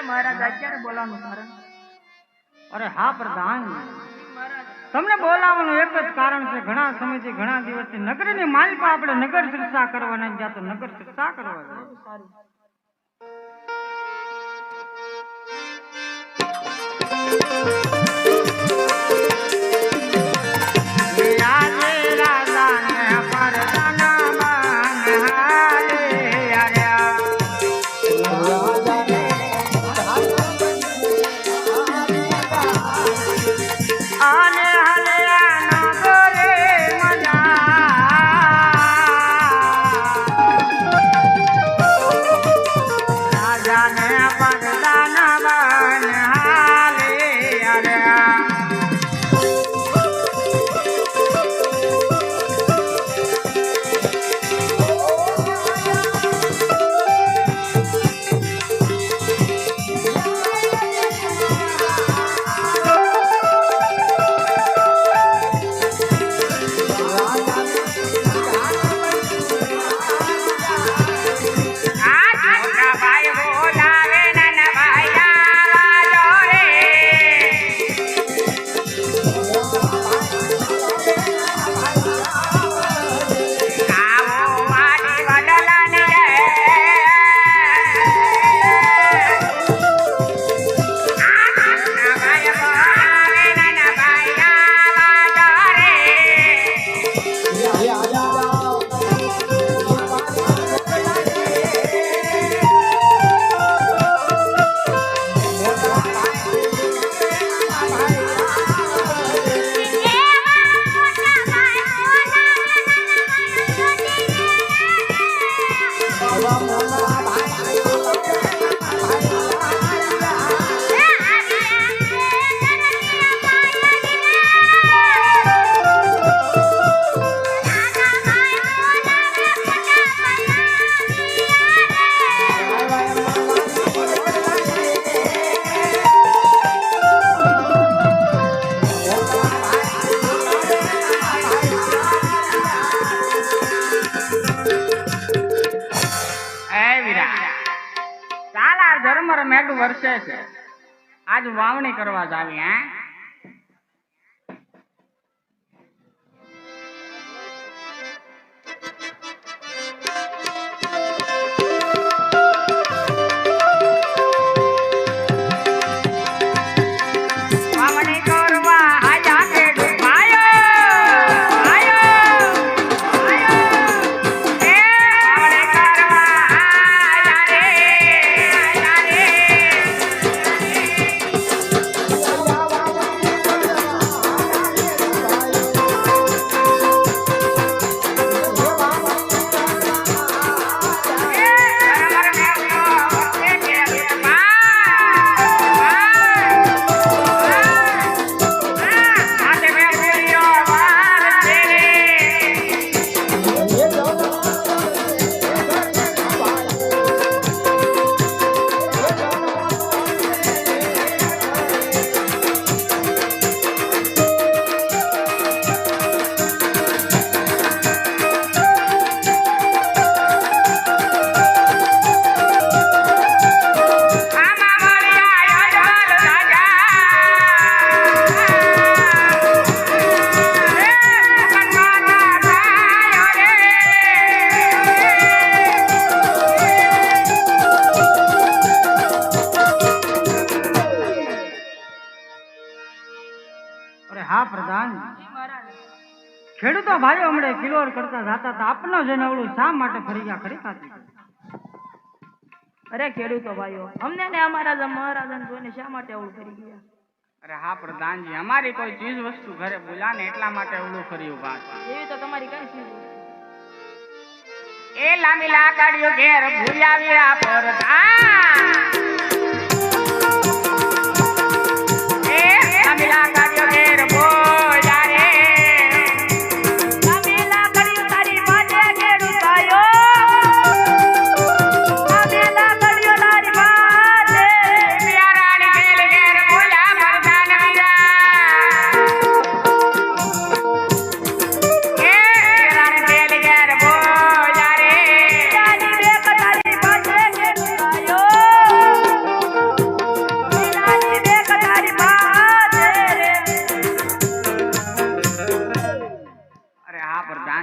મહારાજ અત્યારે બોલાવવાનું કારણ? અરે હા પ્રધાન, તમને બોલાવવાનું એક જ કારણ છે. ઘણા સમયથી ઘણા દિવસથી નગરની માલિકા આપણે નગર શિક્ષા કરવાના જ્યાં તો નગર શિક્ષા કરવા સારું. વર્ષે છે આજ વાવણી કરવા જાવી. હે ખેડૂતો ભાઈઓ હમણે કિલોર કરતા જાતા હતા, આપનો જને ઓળું શા માટે ફરી ગયા ખરી ખાતી? અરે ખેડૂતો ભાઈઓ, અમને ને અમારા મહારાજાને જોઈને શા માટે ઓળું ફરી ગયા? અરે હા પ્રધાનજી, અમારી કોઈ ચીજ વસ્તુ ઘરે ભૂલા ને એટલા માટે ઓળું ફરી ઉભા. એવી તો તમારી કઈ ચીજ એ લાંબી લાકડીઓ ઘેર ભૂલાવ્યા પ્રધાન. એ લાંબી લાકડીઓ ઘેર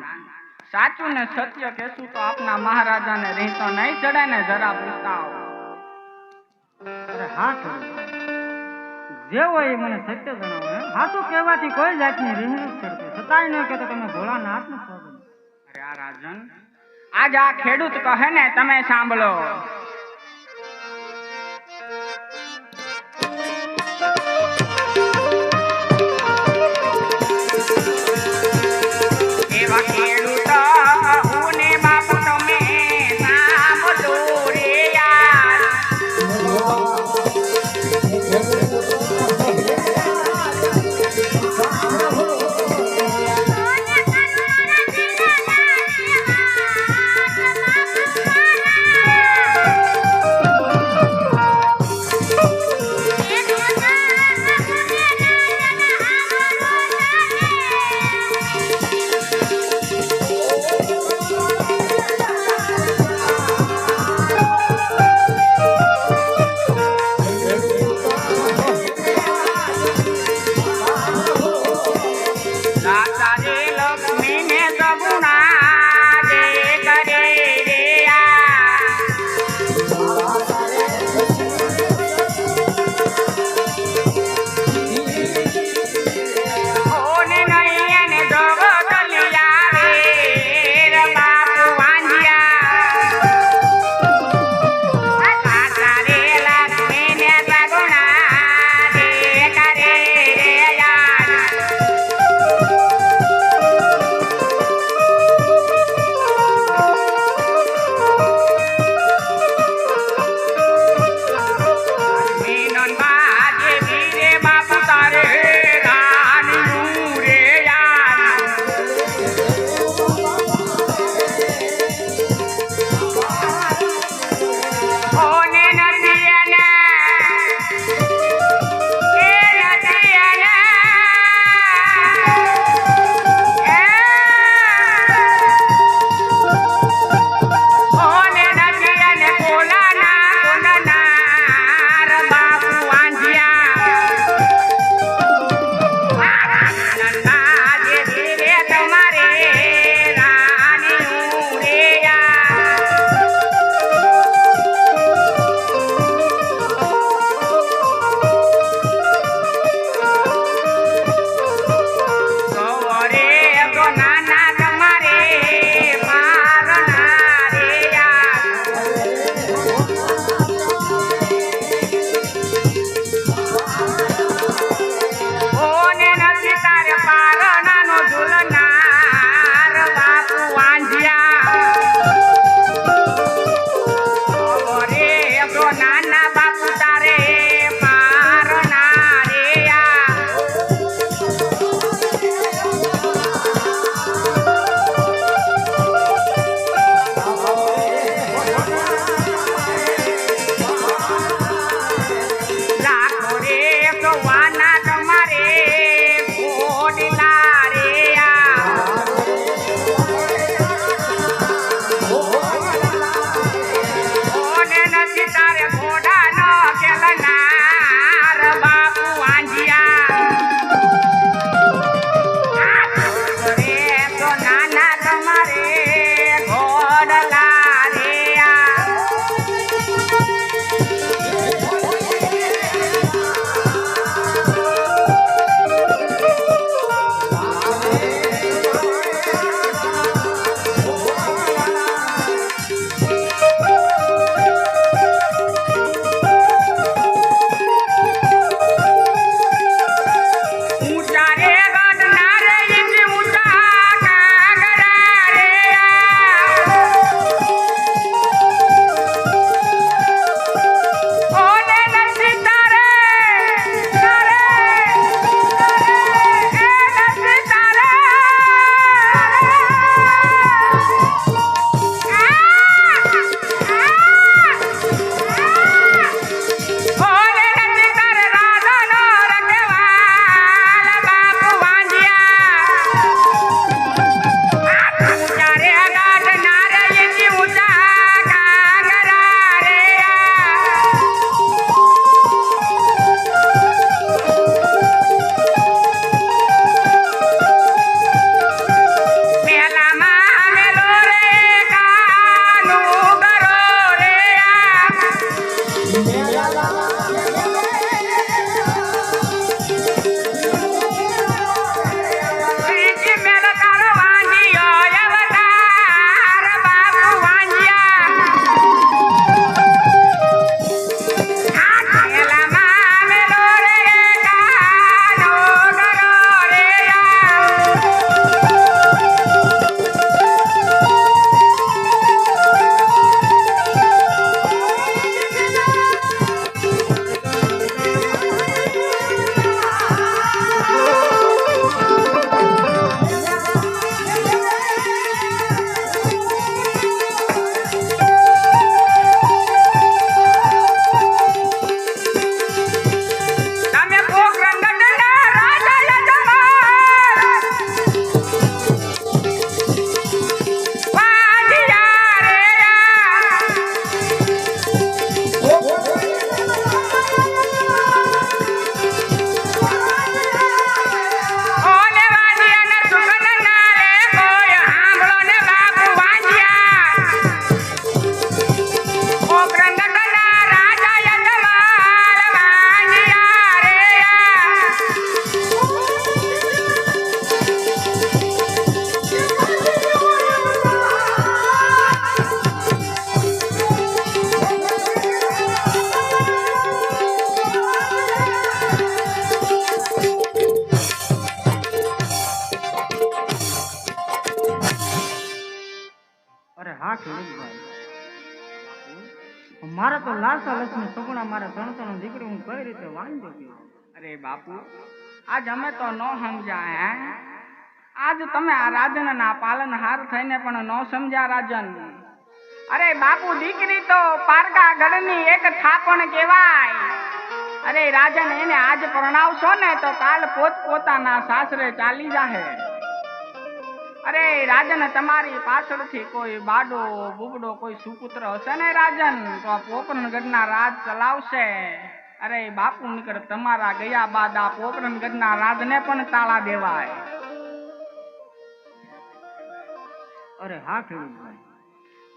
શાંતિ. સાચું ને સત્ય કહેશું તો આપના મહારાજાને રહેતો નહીં ચડે ને જરા પૂછતા આવો. અરે હા થોડું જે હોય એ મને સત્ય જણાવો. હાથું કહેવાથી કોઈ જાતની રીહ નથી ચડતી, છતાંય ન કહેતો તમે ભોળાનાથ નું સોગંદ. અરે આ રાજન, આજ આ ખેડૂત કહે ને તમે સાંભળો. એવા ખેડૂત હું ને બાપુ તમે સાંભળો રે યાર. હા ખેડૂતભાઈ, મારે તો લાસા લક્ષ્મી સગુણા મારે ત્રણ દીકરી હું કઈ રીતે વાંધો ગયો. અરે બાપુ, આજ અમે તો ન સમજ્યા હે. આજ તમે આ રાજનના પાલનહાર થઈને પણ ન સમજ્યા રાજન. અરે બાપુ, દીકરી તો પારકા ગઢની એક થાપણ કહેવાય. અરે રાજન, એને આજ પરણાવશો ને તો કાલ પોતપોતાના સાસરે ચાલી જાહે. અરે રાજન, તમારી પાછળથી કોઈ બાડો બુબડો કોઈ સુપુત્ર હશે ને રાજન, તો આ પોકરણગઢના રાજ ચલાવશે. અરે બાપુ, નીકળ તમારા ગયા બાદ આ પોકરણગઢના રાજને પણ તાળા દેવાય. અરે હા ખેડૂતભાઈ,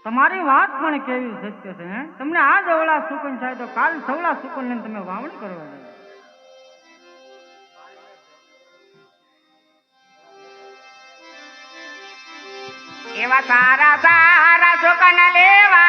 તમારી વાત પણ કેવી સત્ય છે. હે, તમને આજ અવળા સુકન થાય તો કાલ સવળા સુકન ને તમે વાવણી કરવા દો. એવા સારા સારા સુકન લેવા